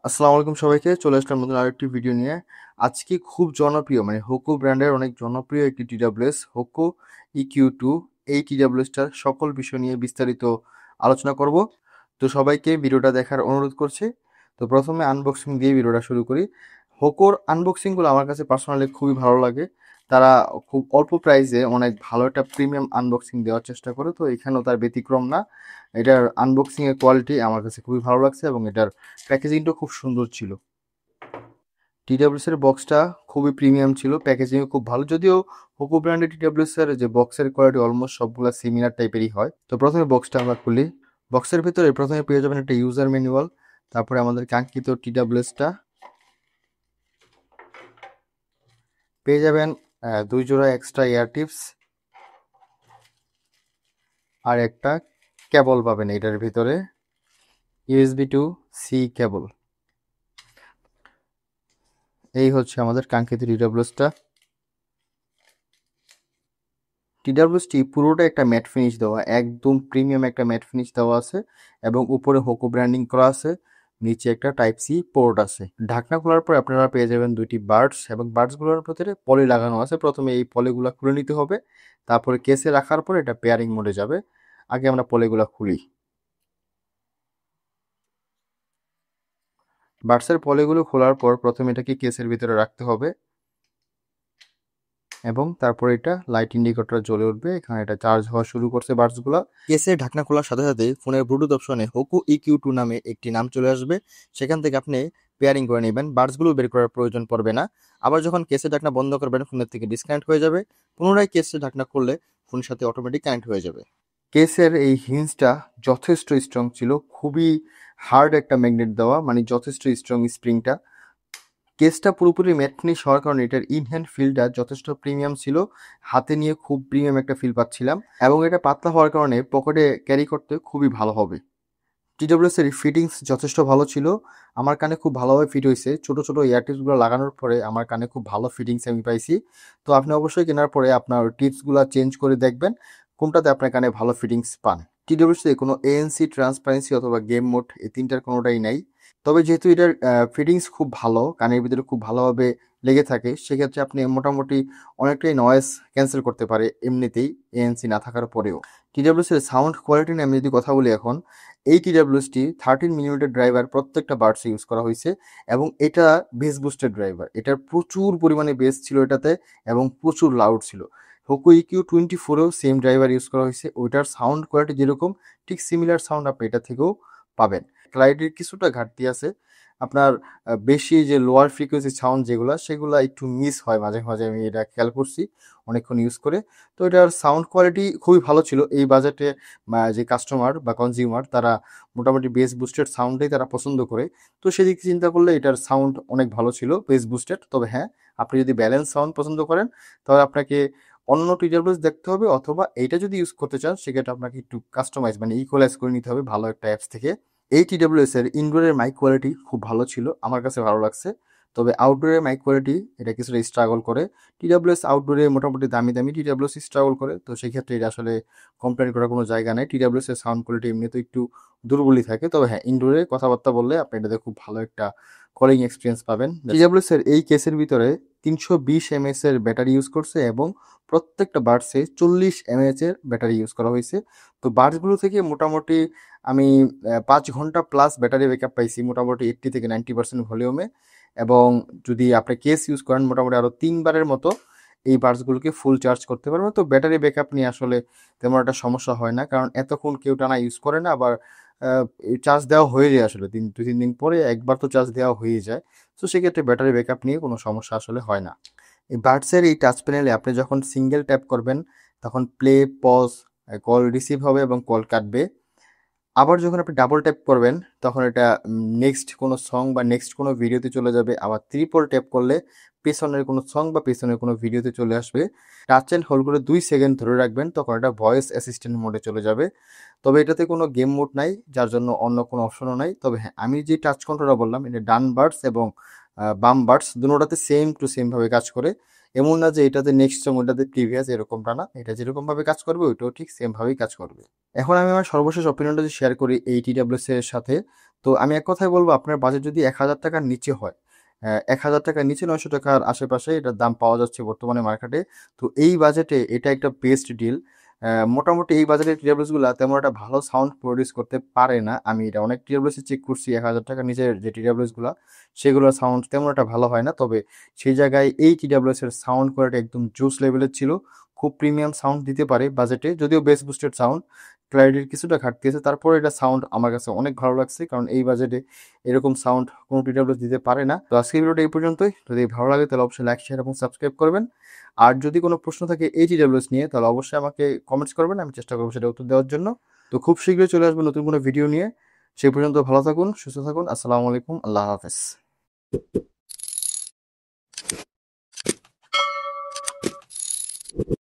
আসসালামু আলাইকুম সবাইকে। চলে আসলাম নতুন আরেকটি ভিডিও নিয়ে। আজকে খুব জনপ্রিয় মানে হোকো ব্র্যান্ডের অনেক জনপ্রিয় একটি টিডাব্লিউএস হোকো EQ2। এই টিডাব্লিউএসটার সকল বিষয় নিয়ে বিস্তারিত আলোচনা করব। তো সবাইকে ভিডিওটা দেখার অনুরোধ করছি। তো প্রথমে আনবক্সিং দিয়ে ভিডিওটা শুরু করি। হোকোর আনবক্সিংগুলো আমার কাছে পার্সোনালি খুবই ভালো লাগে। তারা খুব অল্প প্রাইসে অনেক ভালো একটা প্রিমিয়াম আনবক্সিং দেওয়ার চেষ্টা করে, তো এখানেও তার ব্যতিক্রম না। এটার আনবক্সিং এর কোয়ালিটি আমার কাছে খুবই ভালো লাগছে এবং এটার প্যাকেজিংটা খুব সুন্দর ছিল। টিডাব্লিউএস এর বক্সটা খুবই প্রিমিয়াম ছিল, প্যাকেজিং খুব ভালো। যদিও হোকো ব্র্যান্ডের টিডাব্লিউএস এর যে বক্সের কোয়ালিটি অলমোস্ট সবগুলা সিমিলার টাইপেরই হয়। তো প্রথমে বক্সটা আমরা খুলি। বক্সের ভিতরে প্রথমে পেয়ে যাবেন একটা ইউজার ম্যানুয়াল, তারপরে আমাদের কাঙ্ক্ষিত টিডাব্লিউএসটা পেয়ে যাবেন। 2 জোড়া এক্সট্রা এয়ার টিপস আর একটা কেবল পাবেন এটার ভিতরে, USB to C কেবল। এই হচ্ছে আমাদের কাঙ্ক্ষিত টিডাব্লিউএসটা। টিডাব্লিউএসটি পুরোটা একটা ম্যাট ফিনিশ দেওয়া, একদম প্রিমিয়াম একটা ম্যাট ফিনিশ দেওয়া আছে এবং উপরে হোকো ব্র্যান্ডিং করা আছে। নিচে একটা টাইপ সি পোর্ট আছে। ঢাকনা খোলার পর আপনারা পেয়ে যাবেন দুইটি বার্ডস এবং বার্ডসগুলোর ভিতরে পলি লাগানো আছে। প্রথমে এই পলিগুলো খুলে নিতে হবে, তারপরে কেসে রাখার পর এটা পেয়ারিং মোডে যাবে। আগে আমরা পলিগুলো খুলি। বার্ডসের পলিগুলো খোলার পর প্রথমে এটাকে কেসের ভিতরে রাখতে হবে এবং তারপর এটা লাইট ইন্ডিকেটর জ্বলে উঠবে। এখানে এটা চার্জ হওয়া শুরু করছে বার্ডসগুলো। কেসের ঢাকনা খোলার সাথে সাথে ফোনের ব্লুটুথ অপশনে হোকো EQ2 নামে একটি নাম চলে আসবে। সেখান থেকে আপনি পেয়ারিং করে নেবেন, বার্ডসগুলো বের করার প্রয়োজন পড়বে না। আবার যখন কেসের ঢাকনা বন্ধ করবেন ফোনের থেকে ডিসকানেক্ট হয়ে যাবে। পুনরায় কেসের ঢাকনা খুললে ফোনের সাথে অটোমেটিক কানেক্ট হয়ে যাবে। কেসের এই হিন্সটা যথেষ্ট স্ট্রং ছিল, খুবই হার্ড একটা ম্যাগনেট দেওয়া, মানে যথেষ্ট স্ট্রং স্প্রিংটা। কেসটা পুরোপুরি ম্যাট ফিনিশ হওয়ার কারণে এটার ইনহ্যান্ড ফিলটা যথেষ্ট প্রিমিয়াম ছিল। হাতে নিয়ে খুব প্রিমিয়াম একটা ফিল পাচ্ছিলাম এবং এটা পাতলা হওয়ার কারণে পকেটে ক্যারি করতে খুবই ভালো হবে। টিডাব্লিউএস এর ফিটিংস যথেষ্ট ভালো ছিল, আমার কানে খুব ভালোভাবে ফিট হয়েছে। ছোট ছোট ইয়ারটিপসগুলো লাগানোর পরে আমার কানে খুব ভালো ফিটিংস আমি পাইছি। তো আপনি অবশ্যই কেনার পরে আপনার টিপসগুলো চেঞ্জ করে দেখবেন কোনটাতে আপনার কানে ভালো ফিটিংস পান। টিডাব্লিউএস এ কোনো ANC, ট্রান্সপারেন্সি অথবা গেম মোড এই তিনটার কোনোটাই নাই। তবে যেহেতু এটার ফিটিংস খুব ভালো, কানের ভিতরে খুব ভালোভাবে লেগে থাকে, সেক্ষেত্রে আপনি মোটামুটি অনেকটাই নয়েজ ক্যান্সেল করতে পারে এমনিতেই ANC না থাকার পরেও। টিডাব্লিউএস এর সাউন্ড কোয়ালিটি নিয়ে আমি যদি কথা বলি এখন, এই টিডাব্লিউএসটি 13 মিলিমিটার ড্রাইভার প্রত্যেকটা বার্ডসে ইউজ করা হয়েছে এবং এটা বেস বুস্টেড ড্রাইভার। এটার প্রচুর পরিমাণে বেস ছিল এটাতে এবং প্রচুর লাউড ছিল। হোকো EQ24এও সেম ড্রাইভার ইউজ করা হয়েছে, ওইটার সাউন্ড কোয়ালিটি যেরকম ঠিক সিমিলার সাউন্ড আপনি এটা থেকেও পাবেন। ক্লারিটির কিছুটা ঘাটতি আছে, আপনার বেশি যে লোয়ার ফ্রিকোয়েন্সি সাউন্ড যেগুলো সেগুলো একটু মিস হয় মাঝে মাঝে, আমি এটা খেয়াল করছি অনেকক্ষণ ইউজ করে। তো এটার সাউন্ড কোয়ালিটি খুবই ভালো ছিল। এই বাজেটে যে কাস্টমার বা কনজিউমার তারা মোটামুটি বেস বুস্টেড সাউন্ডটাই তারা পছন্দ করে। তো সেদিক চিন্তা করলে এটার সাউন্ড অনেক ভালো ছিল বেস বুস্টেড। তবে হ্যাঁ, আপনি যদি ব্যালেন্স সাউন্ড পছন্দ করেন তাহলে আপনাকে অন্য টিডাব্লিউএস দেখতে হবে, অথবা এইটা যদি ইউজ করতে চান সেক্ষেত্রে আপনাকে একটু কাস্টমাইজ মানে ইকুয়ালাইজ করে নিতে হবে ভালো একটা অ্যাপস থেকে। এই টিডাব্লিউএস এর ইনডোরের মাইক কোয়ালিটি খুব ভালো ছিল, আমার কাছে ভালো লাগছে। তবে আউটডোরের মাইক কোয়ালিটি এটা কিছুটা স্ট্রাগল করে। টিডাব্লিউএস আউটডোরে মোটামুটি দামি দামি, টিডাব্লিউএস স্ট্রাগল করে। তো সেই ক্ষেত্রে এটা আসলে কমপ্লেন করার কোনো জায়গা নেই। টিডাব্লিউএস এর সাউন্ড কোয়ালিটি এমনিতে একটু দুর্বলই থাকে। তবে হ্যাঁ, ইনডোরে কথাবার্তা বললে আপনি এটাতে খুব ভালো একটা কলিং এক্সপিরিয়েন্স পাবেন। টিডাব্লিউএস এর এই কেসের ভিতরে 320 mAh এর ব্যাটারি ইউজ করছে এবং প্রত্যেকটা বাডসে 40 mAh এর ব্যাটারি ইউজ করা হয়েছে। তো বাডসগুলো থেকে মোটামুটি আমি 5 ঘন্টা প্লাস ব্যাটারি ব্যাকআপ পাইছি, মোটামুটি 80 থেকে 90% ভলিউমে। এবং যদি আপনি কেস ইউজ করেন মোটামুটি আরও 3 বারের মতো এই বাডসগুলোকে ফুল চার্জ করতে পারবেন। তো ব্যাটারি ব্যাকআপ নিয়ে আসলে তেমন একটা সমস্যা হয় না, কারণ এতক্ষণ কেউ টানা ইউজ করে না। আবার চার্জ দেওয়া হয়ে যায় আসলে 2-3 দিন পরে একবার তো চার্জ দেওয়া হয়ে যায়। তো সেক্ষেত্রে ব্যাটারি ব্যাকআপ নিয়ে কোনো সমস্যা আসলে হয় না। এই বাডসের এই টাচ প্যানেলে আপনি যখন সিঙ্গেল ট্যাপ করবেন তখন প্লে, পজ, কল রিসিভ হবে এবং কল কাটবে। আবার যখন আপনি ডাবল ট্যাপ করবেন তখন এটা নেক্সট কোনো সং বা নেক্সট কোনো ভিডিওতে চলে যাবে। আবার ট্রিপল ট্যাপ করলে পেছনের কোনো সং বা পেছনের কোনো ভিডিওতে চলে আসবে। টাচ অ্যান্ড হোল্ড করে 2 সেকেন্ড ধরে রাখবেন, তখন এটা ভয়েস অ্যাসিস্ট্যান্ট মোডে চলে যাবে। তবে এটাতে কোনো গেম মোড নাই, যার জন্য অন্য কোনো অপশনও নাই। তবে হ্যাঁ, আমি যে টাচ কন্ট্রোলটা বললাম এটা ডান বাটস এবং বাম বাটস দুটোটাতে সেম টু সেমভাবে কাজ করে। এমন না যে এটাতে নেক্সট সং ওটাতে প্রিভিয়াস, এরকমটা না। এটা যেরকম ভাবে কাজ করবে ওইটাও ঠিক সেম ভাবেই কাজ করবে। এখন আমি আমার সর্বশেষ অপিনিয়নটা যদি শেয়ার করি এই TWS এর সাথে, তো আমি এক কথায় বলবো আপনার বাজেট যদি 1,000 টাকার নিচে হয়, 1,000 টাকার নিচে 900 টাকার আশেপাশে এটার দাম পাওয়া যাচ্ছে বর্তমানে মার্কেটে। তো এই বাজেটে এটা একটা বেস্ট ডিল। মোটামুটি এই বাজেটের TWS গুলা তেমন একটা ভালো সাউন্ড প্রডিউস করতে পারে না। আমি এটা অনেক TWS চেক করছি, 1,000 টাকার নিচের যে TWS গুলা সেগুলোর সাউন্ড তেমন একটা ভালো হয় না। তবে সেই জায়গায় এই TWS এর সাউন্ড কোয়ালিটি একদম জোস লেভেলের ছিল। খুব প্রিমিয়াম সাউন্ড দিতে পারে বাজেটে, যদিও বেস বুস্টেড সাউন্ড, ক্ল্যারিটির কিছুটা ঘাটতি আছে, তারপরে এটা সাউন্ড আমার কাছে অনেক ভালো লাগছে, কারণ এই বাজেটে এরকম সাউন্ড কোনো TWS দিতে পারে না। তো আজকের ভিডিওটা এই পর্যন্তই। যদি ভালো লাগে তাহলে অবশ্যই লাইক, শেয়ার এবং সাবস্ক্রাইব করবেন। আর যদি কোনো প্রশ্ন থাকে এই TWS নিয়ে তাহলে অবশ্যই আমাকে কমেন্টস করবেন, আমি চেষ্টা করবো সেটা উত্তর দেওয়ার জন্য। তো খুব শীঘ্রই চলে আসবো নতুন কোনো ভিডিও নিয়ে। সেই পর্যন্ত ভালো থাকুন, সুস্থ থাকুন। আসসালামু আলাইকুম, আল্লাহ হাফেজ।